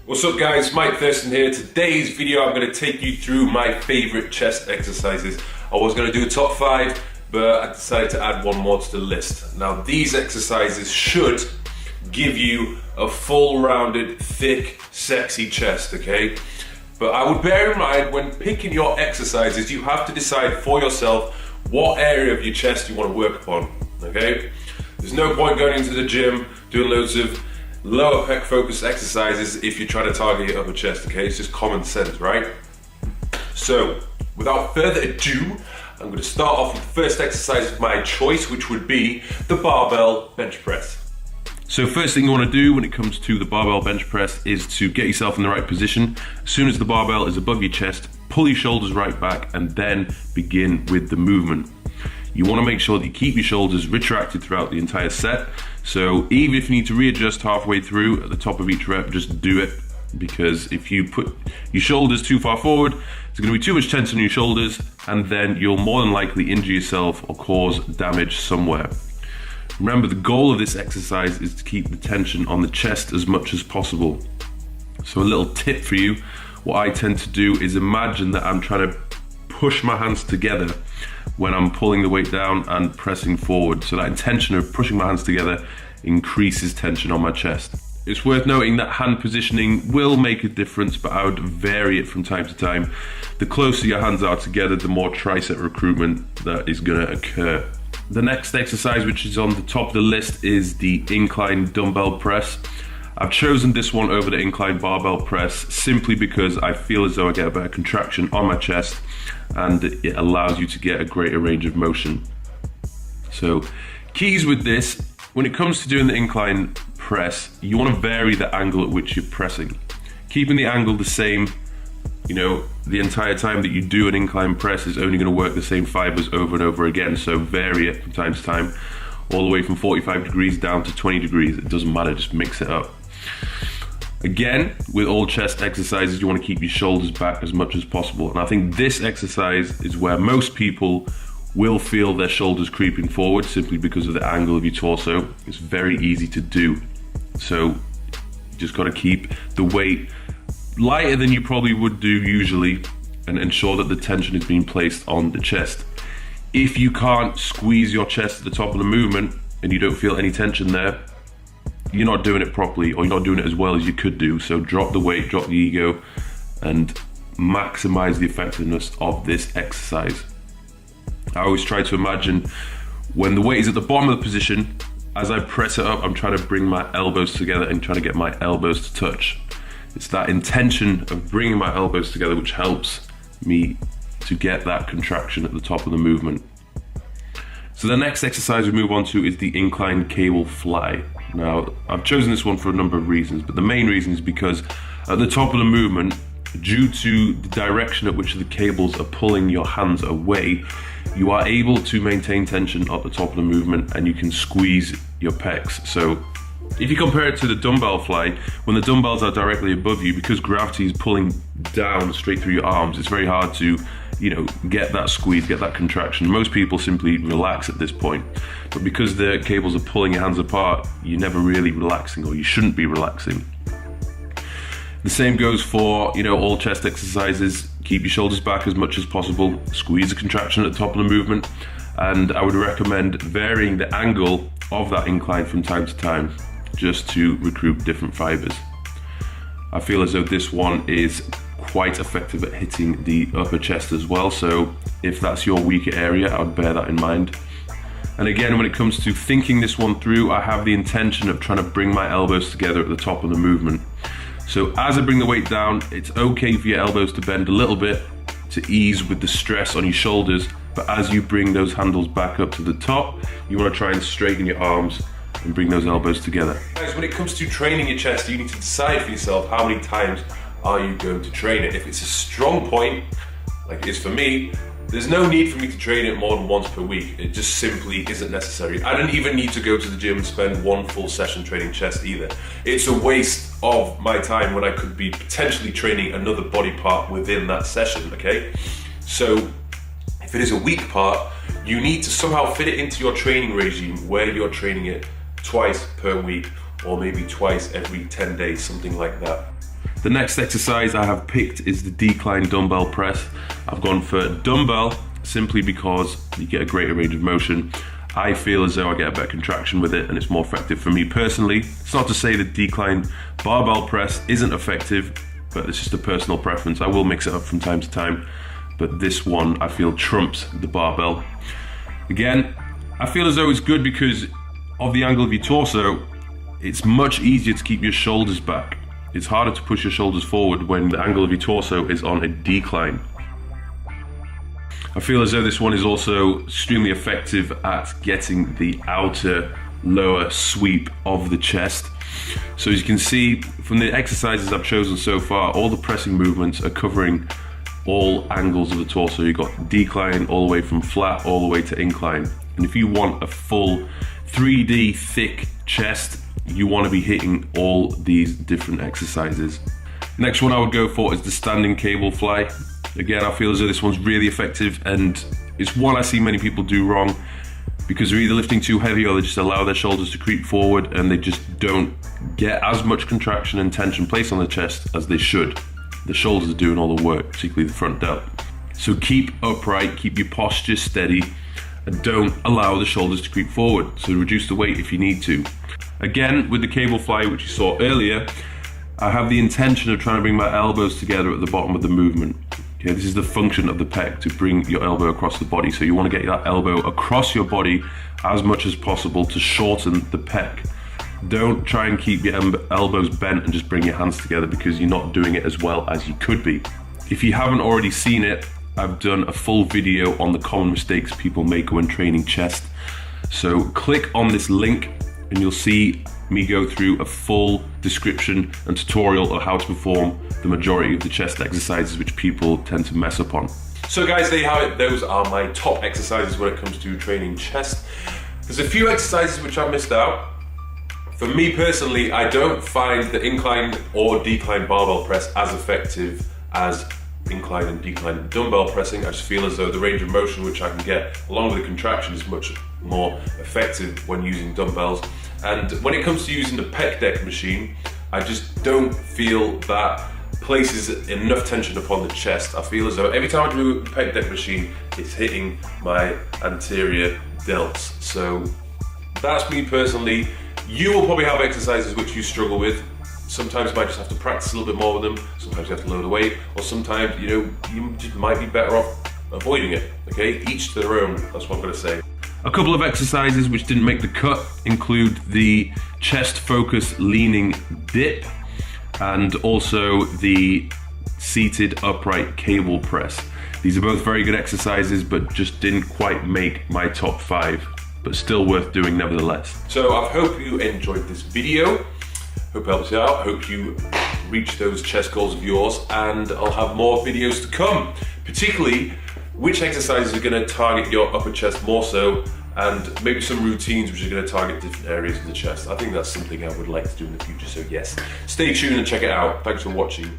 What's up guys, Mike Thurston here. Today's video I'm going to take you through my favourite chest exercises. I was going to do a top 5, but I decided to add one more to the list. Now these exercises should give you a full rounded, thick, sexy chest, okay? But I would bear in mind when picking your exercises, you have to decide for yourself what area of your chest you want to work upon, okay? There's no point going into the gym doing loads of lower pec focused exercises if you're trying to target your upper chest, okay? It's just common sense, right? So, without further ado, I'm going to start off with the first exercise of my choice, which would be the barbell bench press. So first thing you want to do when it comes to the barbell bench press is to get yourself in the right position. As soon as the barbell is above your chest, pull your shoulders right back and then begin with the movement. You want to make sure that you keep your shoulders retracted throughout the entire set. So even if you need to readjust halfway through at the top of each rep, just do it, because if you put your shoulders too far forward, there's going to be too much tension on your shoulders and then you'll more than likely injure yourself or cause damage somewhere. Remember, the goal of this exercise is to keep the tension on the chest as much as possible. So a little tip for you, what I tend to do is imagine that I'm trying to push my hands together when I'm pulling the weight down and pressing forward. So that intention of pushing my hands together increases tension on my chest. It's worth noting that hand positioning will make a difference, but I would vary it from time to time. The closer your hands are together, the more tricep recruitment that is going to occur. The next exercise, which is on the top of the list, is the incline dumbbell press. I've chosen this one over the incline barbell press simply because I feel as though I get a better contraction on my chest and it allows you to get a greater range of motion. So keys with this, when it comes to doing the incline press, you want to vary the angle at which you're pressing. Keeping the angle the same, the entire time that you do an incline press is only going to work the same fibers over and over again. So vary it from time to time, all the way from 45 degrees down to 20 degrees. It doesn't matter, just mix it up. Again, with all chest exercises, you want to keep your shoulders back as much as possible. And I think this exercise is where most people will feel their shoulders creeping forward simply because of the angle of your torso. It's very easy to do. So you just got to keep the weight lighter than you probably would do usually and ensure that the tension is being placed on the chest. If you can't squeeze your chest at the top of the movement and you don't feel any tension there, you're not doing it properly, or you're not doing it as well as you could do. So drop the weight, drop the ego, and maximize the effectiveness of this exercise. I always try to imagine when the weight is at the bottom of the position, as I press it up, I'm trying to bring my elbows together and trying to get my elbows to touch. It's that intention of bringing my elbows together which helps me to get that contraction at the top of the movement. So the next exercise we move on to is the incline cable fly. Now, I've chosen this one for a number of reasons, but the main reason is because at the top of the movement, due to the direction at which the cables are pulling your hands away, you are able to maintain tension at the top of the movement and you can squeeze your pecs. So if you compare it to the dumbbell fly, when the dumbbells are directly above you, because gravity is pulling down straight through your arms, it's very hard to get that squeeze, get that contraction. Most people simply relax at this point, but because the cables are pulling your hands apart, you're never really relaxing, or you shouldn't be relaxing. The same goes for all chest exercises. Keep your shoulders back as much as possible, squeeze the contraction at the top of the movement, and I would recommend varying the angle of that incline from time to time just to recruit different fibers. I feel as though this one is quite effective at hitting the upper chest as well, so if that's your weaker area, I would bear that in mind. And again, when it comes to thinking this one through, I have the intention of trying to bring my elbows together at the top of the movement. So as I bring the weight down, it's okay for your elbows to bend a little bit to ease with the stress on your shoulders, but as you bring those handles back up to the top, you want to try and straighten your arms and bring those elbows together. Guys, when it comes to training your chest, you need to decide for yourself how many times are you going to train it. If it's a strong point, like it is for me, there's no need for me to train it more than once per week. It just simply isn't necessary. I don't even need to go to the gym and spend one full session training chest either. It's a waste of my time when I could be potentially training another body part within that session, okay? So if it is a weak part, you need to somehow fit it into your training regime where you're training it twice per week or maybe twice every 10 days, something like that. The next exercise I have picked is the decline dumbbell press. I've gone for dumbbell simply because you get a greater range of motion. I feel as though I get a better contraction with it and it's more effective for me personally. It's not to say the decline barbell press isn't effective, but it's just a personal preference. I will mix it up from time to time, but this one I feel trumps the barbell. Again, I feel as though it's good because of the angle of your torso. It's much easier to keep your shoulders back. It's harder to push your shoulders forward when the angle of your torso is on a decline. I feel as though this one is also extremely effective at getting the outer lower sweep of the chest. So as you can see from the exercises I've chosen so far, all the pressing movements are covering all angles of the torso. You've got decline all the way from flat all the way to incline. And if you want a full 3D thick chest, you want to be hitting all these different exercises. Next one I would go for is the standing cable fly. Again, I feel as though this one's really effective, and it's one I see many people do wrong because they're either lifting too heavy or they just allow their shoulders to creep forward and they just don't get as much contraction and tension placed on the chest as they should. The shoulders are doing all the work, particularly the front delt. So keep upright, keep your posture steady, and don't allow the shoulders to creep forward. So reduce the weight if you need to. Again, with the cable fly, which you saw earlier, I have the intention of trying to bring my elbows together at the bottom of the movement. Okay, this is the function of the pec, to bring your elbow across the body. So you want to get that elbow across your body as much as possible to shorten the pec. Don't try and keep your elbows bent and just bring your hands together because you're not doing it as well as you could be. If you haven't already seen it, I've done a full video on the common mistakes people make when training chest. So click on this link and you'll see me go through a full description and tutorial of how to perform the majority of the chest exercises which people tend to mess up on. So guys, there you have it. Those are my top exercises when it comes to training chest. There's a few exercises which I missed out. For me personally, I don't find the incline or decline barbell press as effective as incline and decline dumbbell pressing. I just feel as though the range of motion which I can get along with the contraction is much more effective when using dumbbells. And when it comes to using the pec deck machine, I just don't feel that places enough tension upon the chest. I feel as though every time I do a pec deck machine, it's hitting my anterior delts. So that's me personally. You will probably have exercises which you struggle with. Sometimes you might just have to practice a little bit more with them. Sometimes you have to lower the weight, or sometimes, you know, you just might be better off avoiding it. Okay, each to their own. That's what I'm going to say. A couple of exercises which didn't make the cut include the chest focus leaning dip and also the seated upright cable press. These are both very good exercises, but just didn't quite make my top 5, but still worth doing nevertheless. So I hope you enjoyed this video. Hope it helps you out. Hope you reach those chest goals of yours, and I'll have more videos to come, particularly which exercises are going to target your upper chest more so, and maybe some routines which are going to target different areas of the chest. I think that's something I would like to do in the future, so yes, stay tuned and check it out. Thanks for watching.